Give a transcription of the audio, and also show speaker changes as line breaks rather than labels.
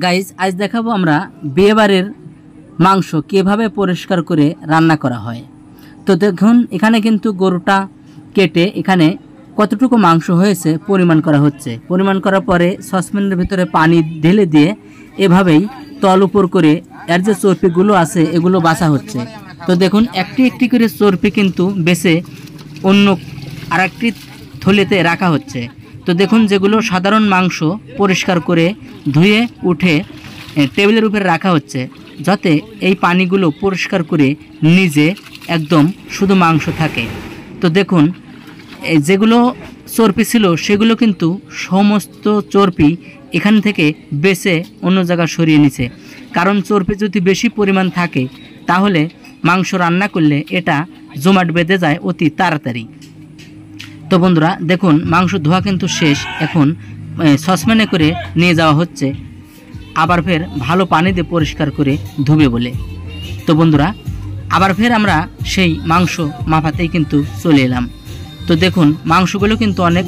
Guys আজ দেখাবো আমরা বিয়েবাড়ির মাংস কিভাবে পরিষ্কার করে রান্না করা হয়। তো দেখুন এখানে কিন্তু গরুটা কেটে এখানে কতটুকু মাংস হয়েছে পরিমাণ করা হচ্ছে। পরিমাণ করার পরে সসপ্যানের ভিতরে পানি ঢেলে দিয়ে এভাবেই তল উপর করে এর যে চর্বিগুলো আছে এগুলো বাছা হচ্ছে। তো দেখুন একটি একটি করে চর্বি কিন্তু বেছে অন্য আরেকটি থলেতে রাখা হচ্ছে। তো দেখুন যেগুলো সাধারণ মাংস পরিষ্কার করে ধুয়ে উঠে টেবিলের উপরে রাখা হচ্ছে, যাতে এই পানিগুলো পরিষ্কার করে নিজে একদম শুধু মাংস থাকে। তো দেখুন যেগুলো চর্বি ছিল সেগুলো কিন্তু সমস্ত চর্বি এখান থেকে বেছে অন্য জায়গায় সরিয়ে নিছে। কারণ চর্বি যদি বেশি পরিমাণ থাকে তাহলে মাংস রান্না করলে এটা জমাট বেঁধে যায় অতি তাড়াতাড়ি। তো বন্ধুরা দেখুন মাংস ধোয়া কিন্তু শেষ, এখন সসপ্যানে করে নিয়ে যাওয়া হচ্ছে, আবার ফের ভালো পানি দিয়ে পরিষ্কার করে ধুবে বলে। তো বন্ধুরা আবার ফের আমরা সেই মাংস মাপাতেই কিন্তু চলে এলাম। তো দেখুন মাংসগুলো কিন্তু অনেক